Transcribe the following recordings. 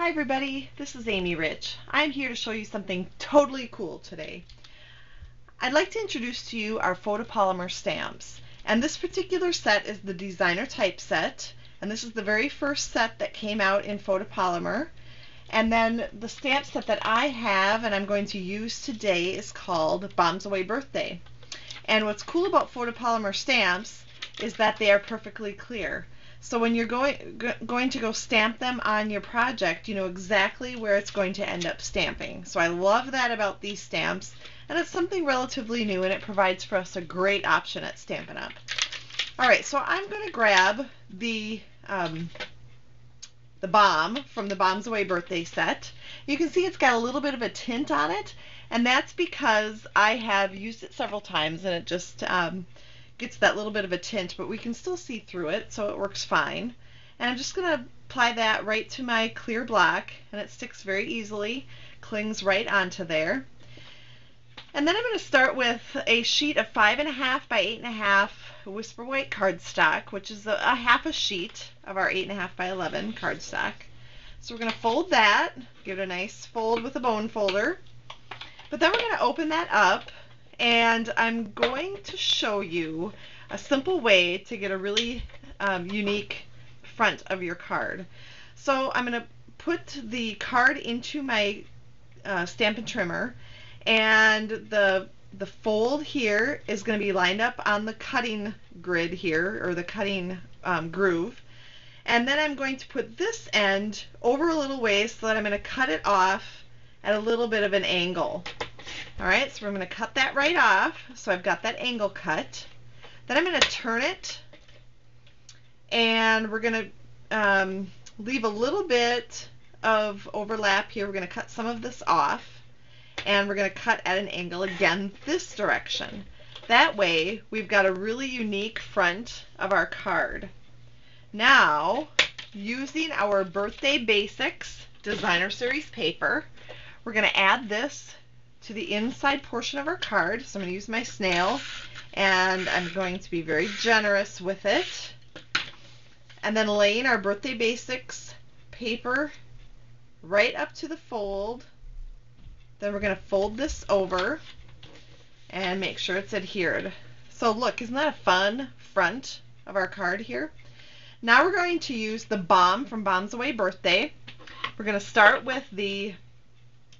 Hi everybody, this is Amy Rich. I'm here to show you something totally cool today. I'd like to introduce to you our photopolymer stamps. And this particular set is the designer type set. And this is the very first set that came out in photopolymer. And then the stamp set that I have and I'm going to use today is called Bombs Away Birthday. And what's cool about photopolymer stamps is that they are perfectly clear. So when you're going to go stamp them on your project, you know exactly where it's going to end up stamping. So I love that about these stamps, and it's something relatively new, and it provides for us a great option at Stampin' Up! Alright, so I'm going to grab the bomb from the Bombs Away Birthday set. You can see it's got a little bit of a tint on it, and that's because I have used it several times, and it just gets that little bit of a tint, but we can still see through it, so it works fine. And I'm just going to apply that right to my clear block, and it sticks very easily, clings right onto there. And then I'm going to start with a sheet of 5.5 by 8.5 Whisper White cardstock, which is a half a sheet of our 8.5 by 11 cardstock. So we're going to fold that, give it a nice fold with a bone folder. But then we're going to open that up, and I'm going to show you a simple way to get a really unique front of your card. So I'm going to put the card into my Stampin' Trimmer, and the fold here is going to be lined up on the cutting grid here, or the cutting groove. And then I'm going to put this end over a little ways so that I'm going to cut it off at a little bit of an angle. Alright, so I'm going to cut that right off, so I've got that angle cut. Then I'm going to turn it, and we're going to leave a little bit of overlap here. We're going to cut some of this off, and we're going to cut at an angle again this direction. That way we've got a really unique front of our card. Now, using our Birthday Basics Designer Series paper, we're going to add this to the inside portion of our card. So I'm going to use my snail, and I'm going to be very generous with it. And then laying our Birthday Basics paper right up to the fold. Then we're going to fold this over and make sure it's adhered. So look, isn't that a fun front of our card here? Now we're going to use the bomb from Bombs Away Birthday. We're going to start with the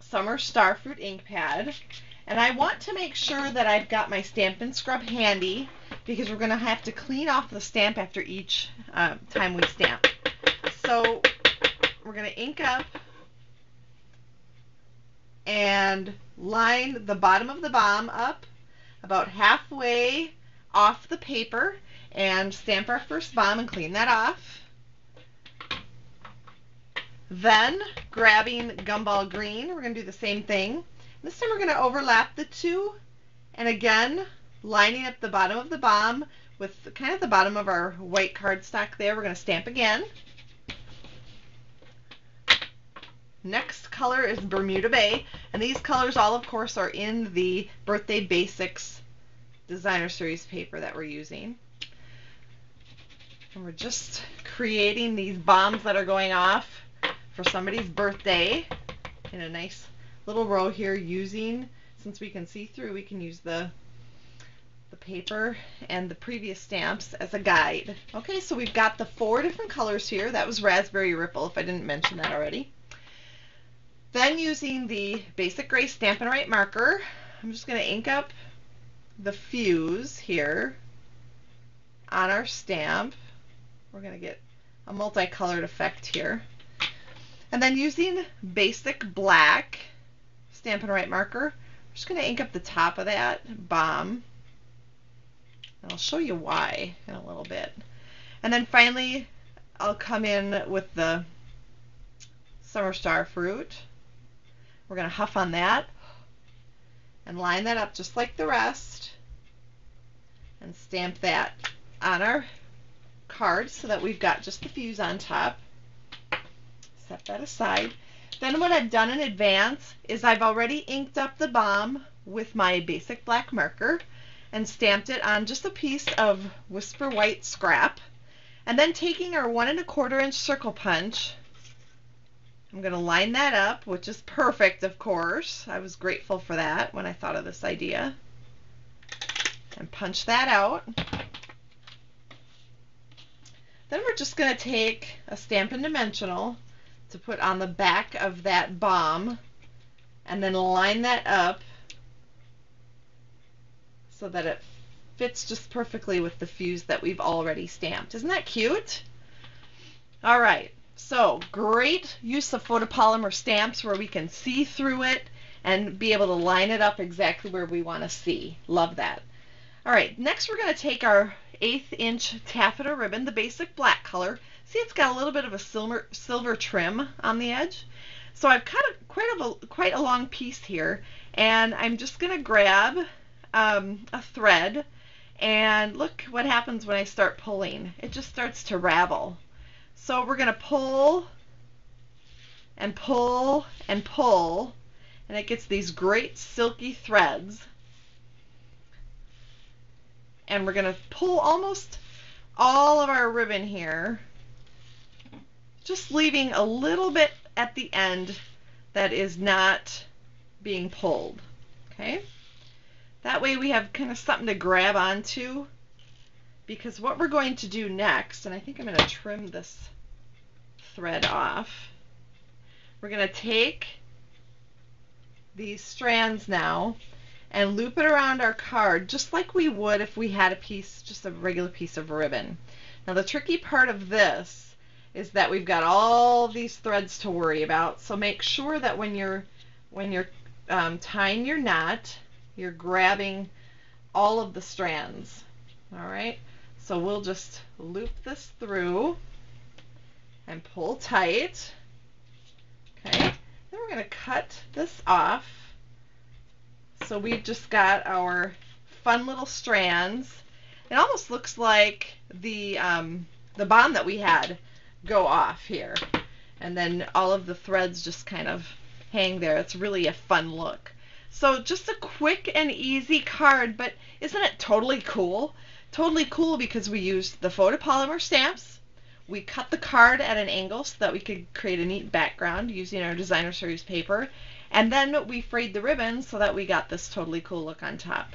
Summer Starfruit ink pad, and I want to make sure that I've got my Stampin' Scrub handy, because we're going to have to clean off the stamp after each time we stamp. So we're going to ink up and line the bottom of the bomb up about halfway off the paper and stamp our first bomb and clean that off. Then, grabbing Gumball Green, we're going to do the same thing. This time we're going to overlap the two, and again, lining up the bottom of the bomb with kind of the bottom of our white cardstock there. We're going to stamp again. Next color is Bermuda Bay, and these colors all, of course, are in the Birthday Basics Designer Series paper that we're using. And we're just creating these bombs that are going off for somebody's birthday in a nice little row here, using, since we can see through, we can use the paper and the previous stamps as a guide. Okay, so we've got the 4 different colors here. That was Raspberry Ripple, if I didn't mention that already. Then, using the basic gray Stampin' Write marker, I'm just going to ink up the fuse here on our stamp. We're going to get a multicolored effect here. And then, using basic black Stampin' Write marker, I'm just going to ink up the top of that bomb. And I'll show you why in a little bit. And then finally, I'll come in with the Summer Starfruit. We're going to huff on that and line that up just like the rest and stamp that on our card so that we've got just the fuse on top. Set that aside. Then what I've done in advance is I've already inked up the bomb with my basic black marker and stamped it on just a piece of Whisper White scrap. And then taking our 1 1/4 inch circle punch, I'm going to line that up, which is perfect, of course. I was grateful for that when I thought of this idea. And punch that out. Then we're just going to take a Stampin' Dimensional to put on the back of that bomb and then line that up so that it fits just perfectly with the fuse that we've already stamped. Isn't that cute? All right, so great use of photopolymer stamps where we can see through it and be able to line it up exactly where we want to see. Love that. All right, next we're going to take our 1/8 inch taffeta ribbon, the basic black color. See, it's got a little bit of a silver trim on the edge. So I've cut quite a long piece here, and I'm just going to grab a thread, and look what happens when I start pulling. It just starts to ravel. So we're going to pull and pull and pull, and it gets these great silky threads. And we're going to pull almost all of our ribbon here, just leaving a little bit at the end that is not being pulled. Okay? That way we have kind of something to grab onto, because what we're going to do next, and I think I'm going to trim this thread off, we're going to take these strands now and loop it around our card just like we would if we had a piece, just a regular piece of ribbon. Now the tricky part of this is that we've got all these threads to worry about, so make sure that when you're tying your knot, you're grabbing all of the strands. All right, so we'll just loop this through and pull tight. Okay, then we're going to cut this off. So we've just got our fun little strands. It almost looks like the bomb that we had go off here. And then all of the threads just kind of hang there. It's really a fun look. So just a quick and easy card, but isn't it totally cool? Totally cool because we used the photopolymer stamps. We cut the card at an angle so that we could create a neat background using our designer series paper. And then we frayed the ribbon so that we got this totally cool look on top.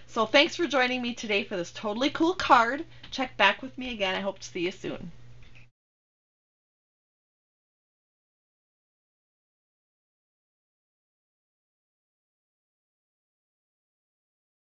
So thanks for joining me today for this totally cool card. Check back with me again. I hope to see you soon.